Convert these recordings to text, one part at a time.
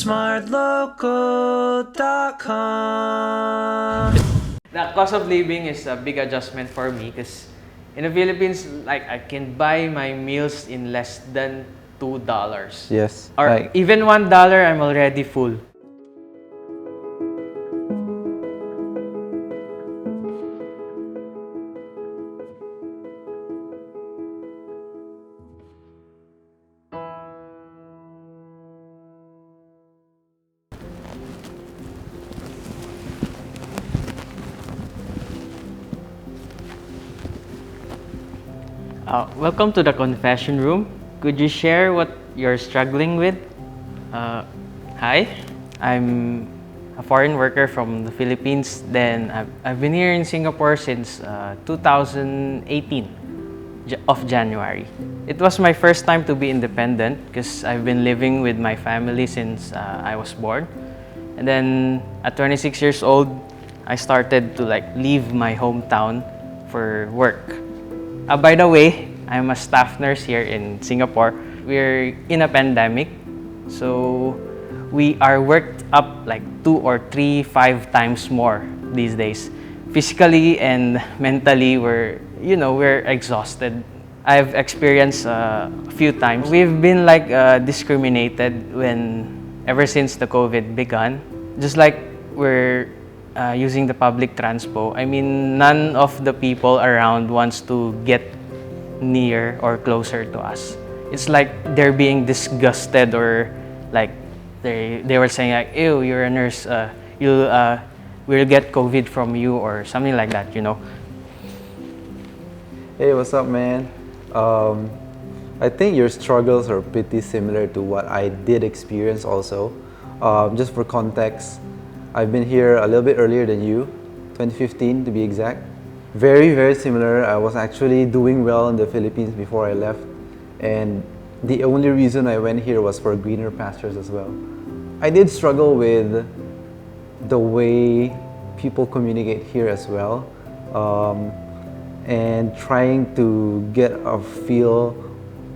TheSmartLocal.com. The cost of living is a big adjustment for me because in the Philippines, like I can buy my meals in less than $2. Yes. Or even $1, I'm already full. Welcome to the confession room. Could you share what you're struggling with? Hi, I'm a foreign worker from the Philippines. Then I've been here in Singapore since 2018 of January. It was my first time to be independent because I've been living with my family since I was born. And then at 26 years old, I started to leave my hometown for work. By the way, I'm a staff nurse here in Singapore. We're in a pandemic, so we are worked up 2 or 3, 5 times more these days. Physically and mentally, we're exhausted. I've experienced a few times. We've been discriminated ever since the COVID began. Just like we're using the public transpo. I mean, none of the people around wants to get near or closer to us. It's like they're being disgusted or they were saying ew, you're a nurse, we'll get COVID from you or something like that, Hey, what's up, man? I think your struggles are pretty similar to what I did experience also. Just for context, I've been here a little bit earlier than you, 2015 to be exact. Very, very similar. I was actually doing well in the Philippines before I left, and the only reason I went here was for greener pastures as well. I did struggle with the way people communicate here as well, and trying to get a feel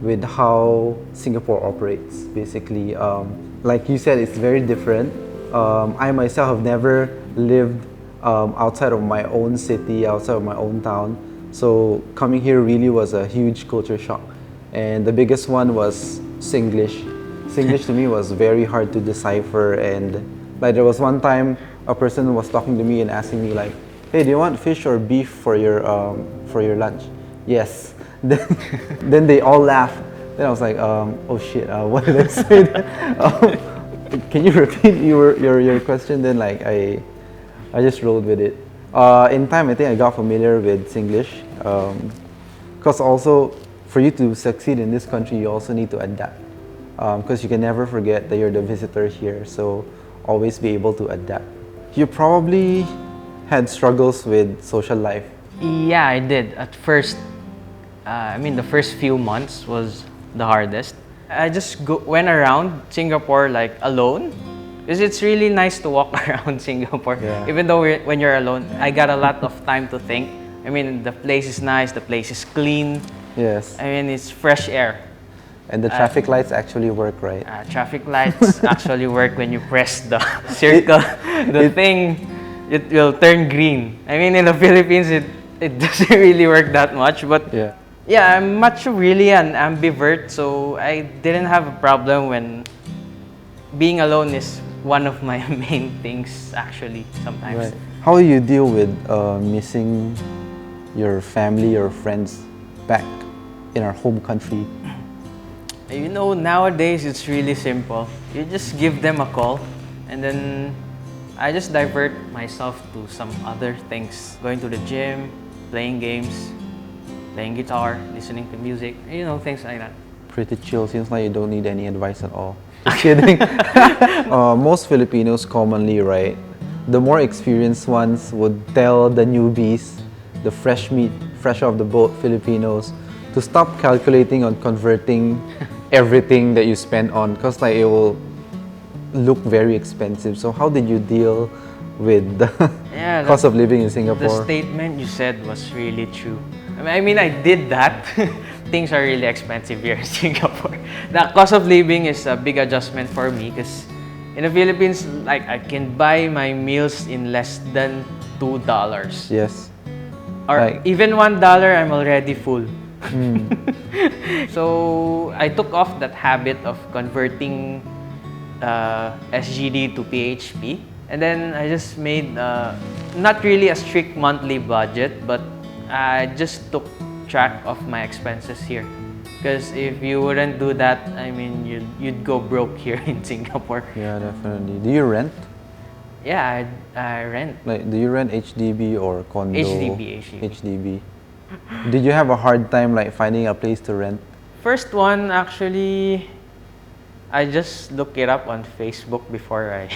with how Singapore operates, basically. Like you said, it's very different. I myself have never lived outside of my own city, outside of my own town. So coming here really was a huge culture shock. And the biggest one was Singlish. Singlish to me was very hard to decipher, and there was one time a person was talking to me and asking me hey, do you want fish or beef for your lunch? Yes. Then they all laughed. Then I was like, oh shit, what did I say? Can you repeat your question? Then I just rolled with it. In time, I think I got familiar with Singlish. Because also, for you to succeed in this country, you also need to adapt. Because you can never forget that you're the visitor here. So always be able to adapt. You probably had struggles with social life. Yeah, I did. At first, the first few months was the hardest. I just went around Singapore alone. Because it's really nice to walk around Singapore. Yeah. Even though when you're alone, I got a lot of time to think. I mean, the place is nice, the place is clean. Yes. I mean, it's fresh air. And the traffic lights actually work, right? Traffic lights actually work when you press the circle. It will turn green. I mean, in the Philippines, it doesn't really work that much. But yeah, I'm much really an ambivert, so I didn't have a problem when being alone is one of my main things, actually, sometimes. Right. How do you deal with missing your family or friends back in our home country? Nowadays it's really simple. You just give them a call, and then I just divert myself to some other things. Going to the gym, playing games, playing guitar, listening to music, things like that. Pretty chill. Seems like you don't need any advice at all. Just kidding. Most Filipinos commonly, right, the more experienced ones would tell the newbies, the fresh meat, fresh off the boat Filipinos, to stop calculating on converting everything that you spend on, because it will look very expensive. So how did you deal with the cost of living in Singapore? The statement you said was really true. I mean, I did that. Things are really expensive here in Singapore. The cost of living is a big adjustment for me because In the Philippines, like I can buy my meals in less than $2. Yes. Or Like- even $1, I'm already full. Mm. So I took off that habit of converting SGD to PHP, and then I just made not really a strict monthly budget, but I just took track of my expenses here. Because if you wouldn't do that, I mean, you'd go broke here in Singapore. Yeah, definitely. Do you rent? Yeah, I rent. Like, do you rent HDB or condo? HDB. HDB. Did you have a hard time like finding a place to rent? First one, actually, I just looked it up on Facebook before I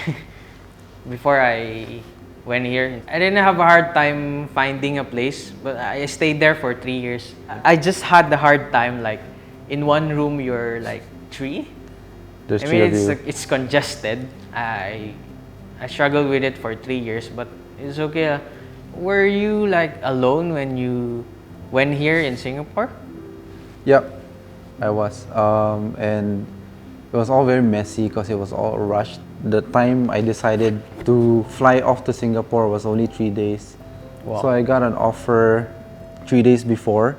before I went here. I didn't have a hard time finding a place, but I stayed there for 3 years. I just had the hard time, like in one room you're like three. There's I three mean, of you. it's congested. I struggled with it for 3 years, but it's okay. Were you like alone when you went here in Singapore? Yep, I was. And it was all very messy because it was all rushed. The time I decided to fly off to Singapore was only 3 days. Wow. So I got an offer 3 days before,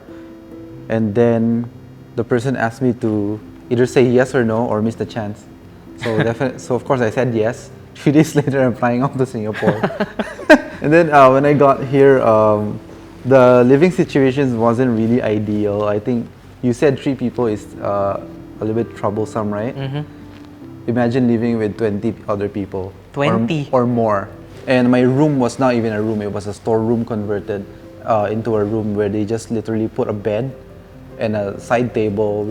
and then the person asked me to either say yes or no or miss the chance. So so of course I said yes. 3 days later, I'm flying off to Singapore. And then when I got here, the living situation wasn't really ideal. I think you said 3 people is a little bit troublesome, right? Mm-hmm. Imagine living with 20 other people. 20? Or more. And my room was not even a room, it was a storeroom converted into a room where they just literally put a bed and a side table,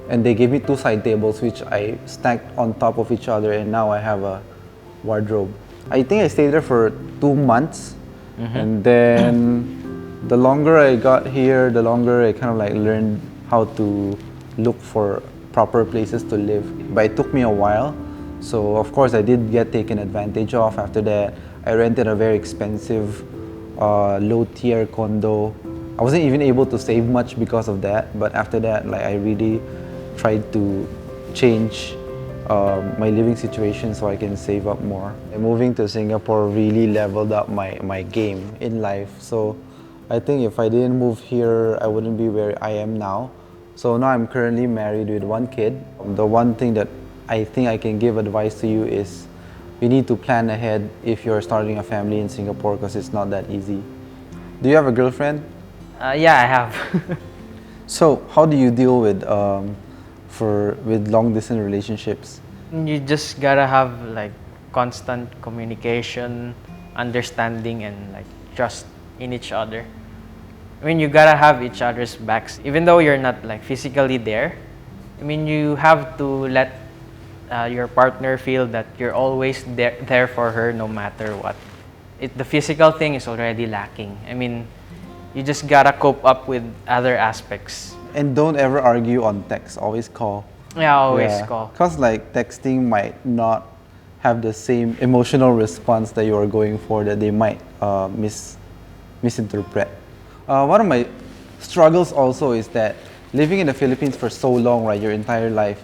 and they gave me 2 side tables which I stacked on top of each other, and now I have a wardrobe. I think I stayed there for 2 months, and then the longer I got here, the longer I kind of like learned how to look for proper places to live. But it took me a while, so of course I did get taken advantage of. After that, I rented a very expensive low-tier condo. I wasn't even able to save much because of that, but after that, like I really tried to change my living situation so I can save up more. And moving to Singapore really leveled up my game in life. So I think if I didn't move here, I wouldn't be where I am now. So now I'm currently married with 1 kid. The one thing that I think I can give advice to you is you need to plan ahead if you're starting a family in Singapore, because it's not that easy. Do you have a girlfriend? Yeah, I have. So how do you deal with long distance relationships? You just gotta have like constant communication, understanding, and like trust in each other. I mean, you gotta have each other's backs, even though you're not like physically there. I mean, you have to let your partner feel that you're always there for her no matter what. The physical thing is already lacking. I mean, you just gotta cope up with other aspects. And don't ever argue on text, always call. Yeah, always call. Because like texting might not have the same emotional response that you are going for, that they might misinterpret. One of my struggles also is that living in the Philippines for so long, right, your entire life,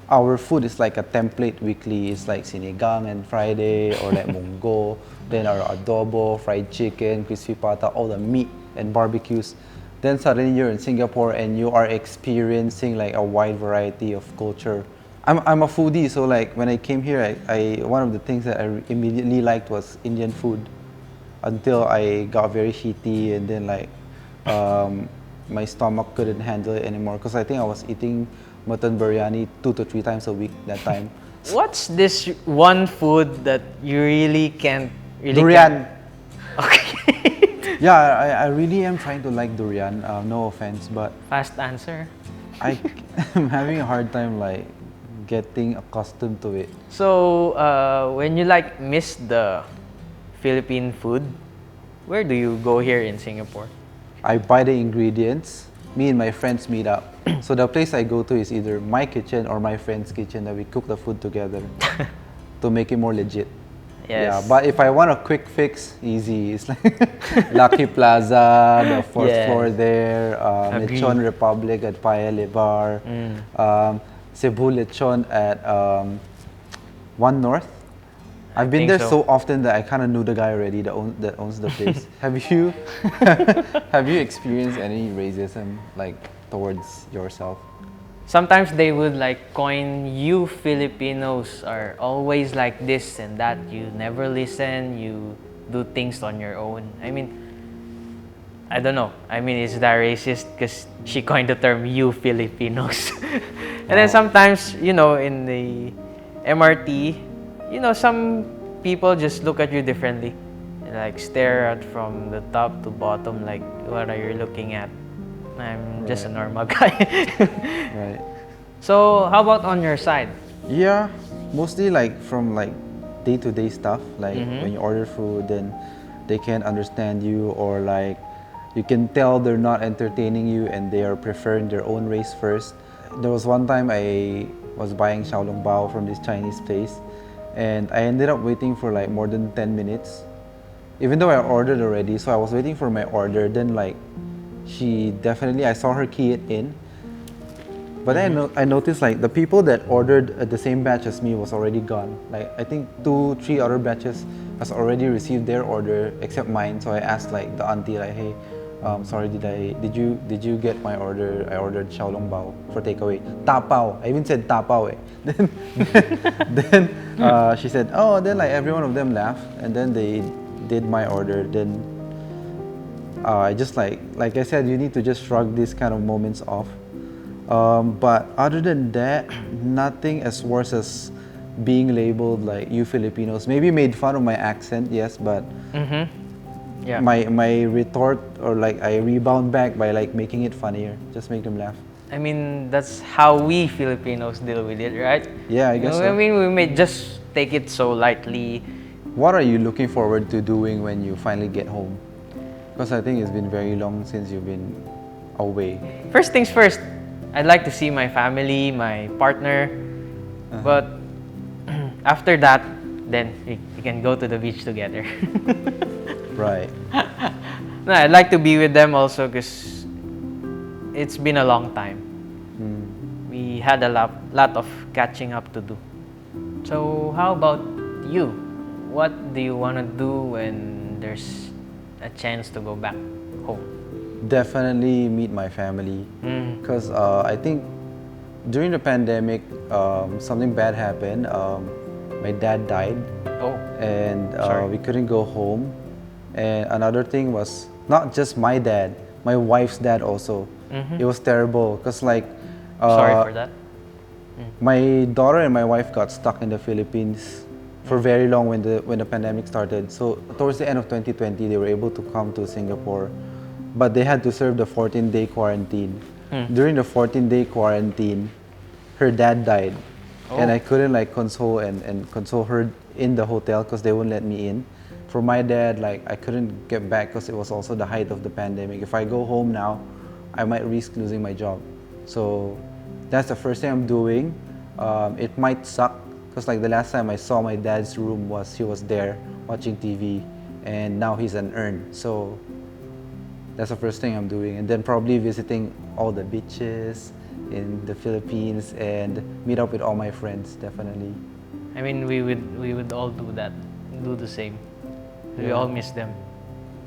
our food is like a template weekly. It's like sinigang and Friday, or like munggo, then our adobo, fried chicken, crispy pata, all the meat and barbecues. Then suddenly you're in Singapore and you are experiencing like a wide variety of culture. I'm a foodie, so like when I came here, I one of the things that I immediately liked was Indian food, until I got very heaty, and then like my stomach couldn't handle it anymore, because I think I was eating mutton biryani 2 to 3 times a week that time. What's this one food that you really can't? Durian. Okay. Yeah, I really am trying to like durian. No offense, but Fast answer. I'm having a hard time like getting accustomed to it. So when you like miss the Philippine food, where do you go here in Singapore? I buy the ingredients. Me and my friends meet up. So the place I go to is either my kitchen or my friend's kitchen, that we cook the food together to make it more legit. Yes. Yeah, but if I want a quick fix, easy. It's like Lucky Plaza, the 4th floor there, Agree. Lechon Republic at Paya Lebar, Cebu Lechon at One North. I've been think there so. so often that I kind of knew the guy already that owns the place. Have you have you experienced any racism like towards yourself? Sometimes they would like coin, you Filipinos are always like this and that. You never listen. You do things on your own. I mean, I don't know. I mean, is that racist? Because she coined the term "you Filipinos," and then Wow. sometimes, in the MRT, some people just look at you differently, like stare at from the top to bottom, like what are you looking at? I'm just a Right. normal guy. Right. So, how about on your side? Yeah, mostly like from like day-to-day stuff. Like when you order food, then they can't understand you, or like you can tell they're not entertaining you and they are preferring their own race first. There was one time I was buying xiaolong bao from this Chinese place, and I ended up waiting for like more than 10 minutes, even though I ordered already. So I was waiting for my order. Then like I saw her key it in, but then I noticed like the people that ordered the same batch as me was already gone. Like I think 2, 3 other batches has already received their order except mine. So I asked like the auntie like, hey, sorry, did you get my order? I ordered xiaolong bao for takeaway. Ta pao. I even said ta pao. Eh. Then she said, oh, then like every one of them laughed, and then they did my order. Then I just like I said, you need to just shrug these kind of moments off. But other than that, nothing as worse as being labeled like you Filipinos. Maybe made fun of my accent, yes, but Yeah. my retort, or like I rebound back by like making it funnier, just make them laugh. I mean, that's how we Filipinos deal with it, right? Yeah, I guess so. I mean, we may just take it so lightly. What are you looking forward to doing when you finally get home? Because I think it's been very long since you've been away. First things first, I'd like to see my family, my partner. But after that, then we can go to the beach together. Right. No, I'd like to be with them also because it's been a long time. We had a lot of catching up to do. So how about you? What do you want to do when there's a chance to go back home? Definitely meet my family, because I think during the pandemic, something bad happened. My dad died, Oh, and sorry. we couldn't go home. And another thing was not just my dad, my wife's dad also. It was terrible because like Sorry for that. my daughter and my wife got stuck in the Philippines for very long when the pandemic started. So towards the end of 2020, they were able to come to Singapore, but they had to serve the 14-day quarantine. During the 14-day quarantine, her dad died, and I couldn't like console console her in the hotel because they wouldn't let me in. For my dad, like I couldn't get back because it was also the height of the pandemic. If I go home now, I might risk losing my job. So that's the first thing I'm doing. It might suck because like the last time I saw my dad's room he was there watching TV, and now he's an urn. So that's the first thing I'm doing, and then probably visiting all the beaches in the Philippines and meet up with all my friends. Definitely. I mean, we would all do that, do the same. We all miss them.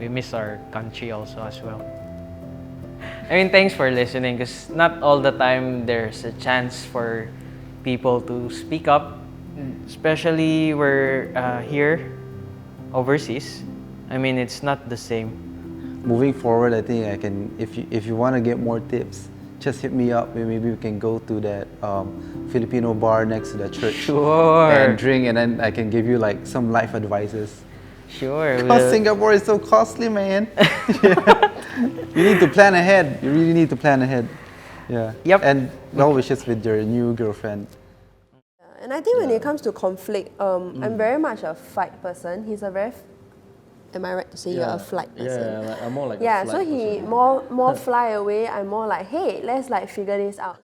We miss our country also as well. I mean, thanks for listening because not all the time there's a chance for people to speak up, especially we're here overseas. I mean, it's not the same. Moving forward, I think I can. If you want to get more tips, just hit me up. Maybe we can go to that Filipino bar next to the church Sure. and drink, and then I can give you like some life advices. Sure. Because Singapore is so costly, man. You need to plan ahead. You really need to plan ahead. Yeah. Yep. And well wishes with your new girlfriend. And I think when it comes to conflict, I'm very much a fight person. He's a very, am I right to say you're a flight person? Yeah, like, I'm more like Yeah, a so flight he person. more fly away. I'm more like, hey, let's like figure this out.